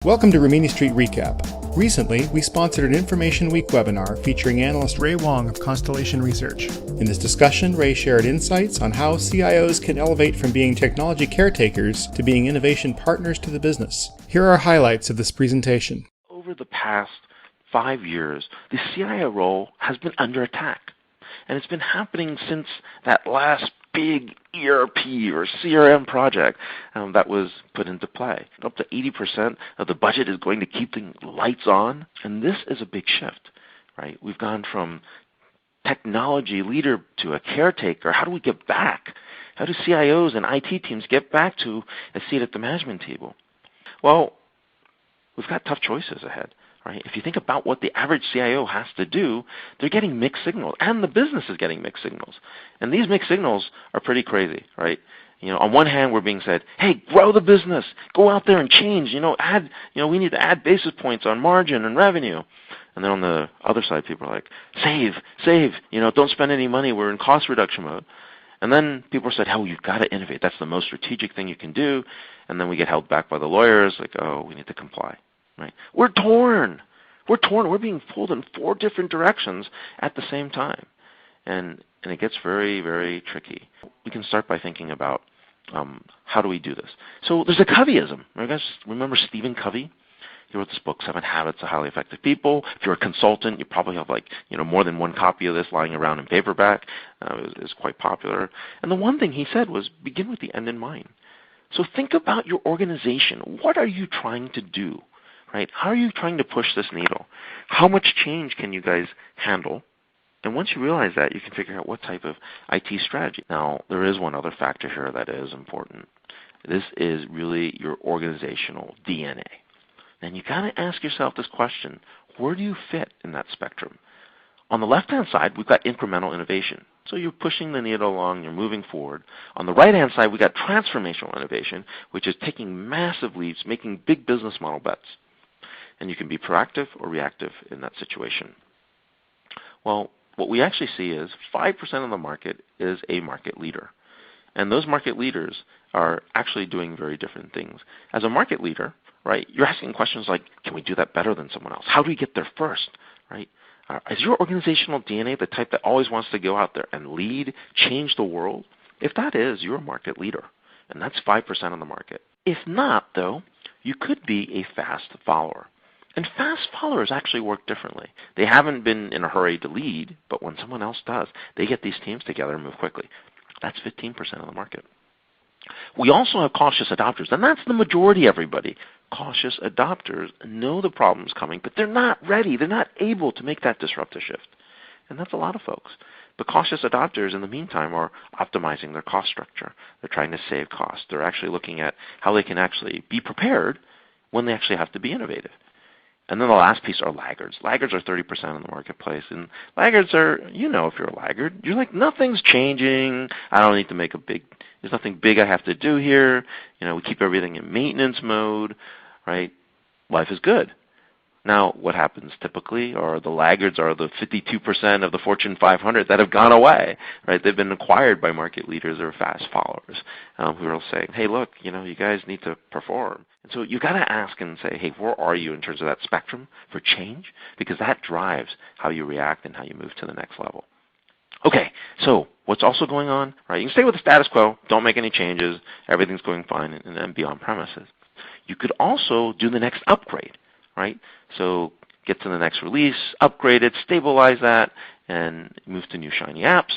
Welcome to Rimini Street Recap. Recently, we sponsored an Information Week webinar featuring analyst Ray Wang of Constellation Research. In this discussion, Ray shared insights on how CIOs can elevate from being technology caretakers to being innovation partners to the business. Here are highlights of this presentation. Over the past 5 years, the CIO role has been under attack. And it's been happening since that last big ERP or CRM project that was put into play. Up to 80% of the budget is going to keep the lights on. And this is a big shift, right? We've gone from technology leader to a caretaker. How do we get back? How do CIOs and IT teams get back to a seat at the management table? Well, we've got tough choices ahead. Right? If you think about what the average CIO has to do, they're getting mixed signals, and the business is getting mixed signals. And these mixed signals are pretty crazy, right? On one hand, we're being said, hey, grow the business, go out there and change, we need to add basis points on margin and revenue. And then on the other side, people are like, save, don't spend any money, we're in cost reduction mode. And then people said, oh, you've got to innovate, that's the most strategic thing you can do. And then we get held back by the lawyers, like, oh, we need to comply. Right? We're torn. We're being pulled in 4 different directions at the same time. And it gets very, very tricky. We can start by thinking about how do we do this. So there's a Coveyism. You guys remember Stephen Covey? He wrote this book, 7 Habits of Highly Effective People. If you're a consultant, you probably have more than one copy of this lying around in paperback. It was quite popular. And the one thing he said was begin with the end in mind. So think about your organization. What are you trying to do? Right? How are you trying to push this needle? How much change can you guys handle? And once you realize that, you can figure out what type of IT strategy. Now, there is one other factor here that is important. This is really your organizational DNA. And you got to ask yourself this question, where do you fit in that spectrum? On the left-hand side, we've got incremental innovation. So you're pushing the needle along, you're moving forward. On the right-hand side, we've got transformational innovation, which is taking massive leaps, making big business model bets. And you can be proactive or reactive in that situation. Well, what we actually see is 5% of the market is a market leader. And those market leaders are actually doing very different things. As a market leader, right, you're asking questions like, can we do that better than someone else? How do we get there first, right? Is your organizational DNA the type that always wants to go out there and lead, change the world? If that is, you're a market leader. And that's 5% of the market. If not, though, you could be a fast follower. And fast followers actually work differently. They haven't been in a hurry to lead, but when someone else does, they get these teams together and move quickly. That's 15% of the market. We also have cautious adopters, and that's the majority, everybody. Cautious adopters know the problem's coming, but they're not ready. They're not able to make that disruptive shift. And that's a lot of folks. But cautious adopters, in the meantime, are optimizing their cost structure. They're trying to save costs. They're actually looking at how they can actually be prepared when they actually have to be innovative. And then the last piece are laggards. Laggards are 30% of the marketplace. And laggards are, if you're a laggard, you're like, nothing's changing. I don't need to make there's nothing big I have to do here. We keep everything in maintenance mode, right? Life is good. Now, what happens typically are the laggards are the 52% of the Fortune 500 that have gone away, right? They've been acquired by market leaders or fast followers who are saying, hey, look, you guys need to perform. And so you got to ask and say, hey, where are you in terms of that spectrum for change? Because that drives how you react and how you move to the next level. Okay, so what's also going on, right? You can stay with the status quo, don't make any changes, everything's going fine, and then be on premises. You could also do the next upgrade, right? So get to the next release, upgrade it, stabilize that, and move to new shiny apps.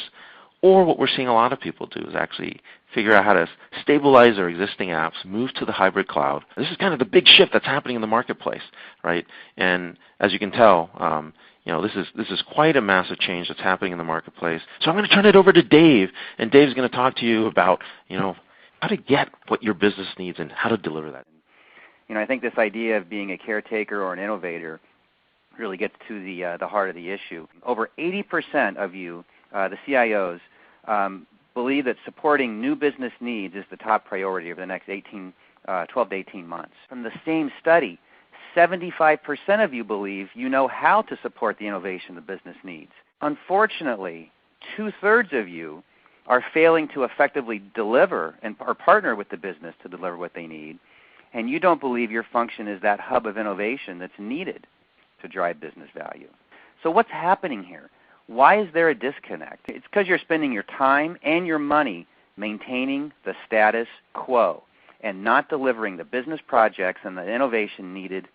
Or what we're seeing a lot of people do is actually figure out how to stabilize their existing apps, move to the hybrid cloud. This is kind of the big shift that's happening in the marketplace, right? And as you can tell, this is quite a massive change that's happening in the marketplace. So I'm going to turn it over to Dave, and Dave's going to talk to you about, how to get what your business needs and how to deliver that. I think this idea of being a caretaker or an innovator really gets to the heart of the issue. Over 80% of you, the CIOs, believe that supporting new business needs is the top priority over the next 12 to 18 months. From the same study, 75% of you believe you know how to support the innovation the business needs. Unfortunately, 2/3 of you are failing to effectively deliver or partner with the business to deliver what they need. and you don't believe your function is that hub of innovation that's needed to drive business value. So what's happening here? Why is there a disconnect? It's because you're spending your time and your money maintaining the status quo and not delivering the business projects and the innovation needed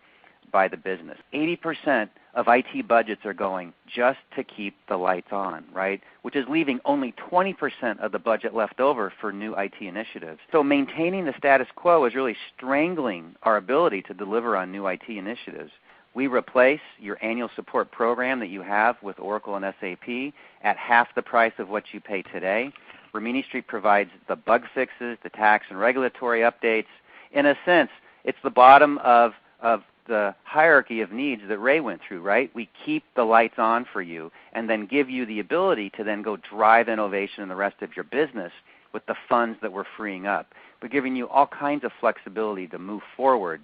by the business. 80% of IT budgets are going just to keep the lights on, right? Which is leaving only 20% of the budget left over for new IT initiatives. So maintaining the status quo is really strangling our ability to deliver on new IT initiatives. We replace your annual support program that you have with Oracle and SAP at half the price of what you pay today. Rimini Street provides the bug fixes, the tax and regulatory updates. In a sense, it's the bottom of the hierarchy of needs that Ray went through, right? We keep the lights on for you and then give you the ability to then go drive innovation in the rest of your business with the funds that we're freeing up. We're giving you all kinds of flexibility to move forward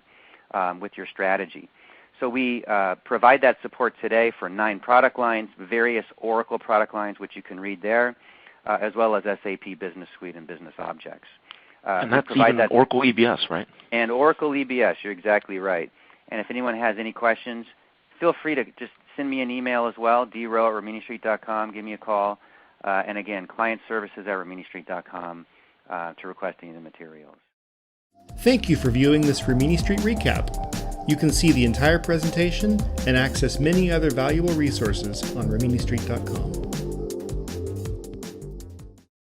with your strategy. So we provide that support today for 9 product lines, various Oracle product lines, which you can read there, as well as SAP Business Suite and Business Objects. And that's even Oracle EBS, right? And Oracle EBS, you're exactly right. And if anyone has any questions, feel free to just send me an email as well, drow@riministreet.com, give me a call. And again, clientservices@riministreet.com to request any of the materials. Thank you for viewing this Rimini Street recap. You can see the entire presentation and access many other valuable resources on riministreet.com.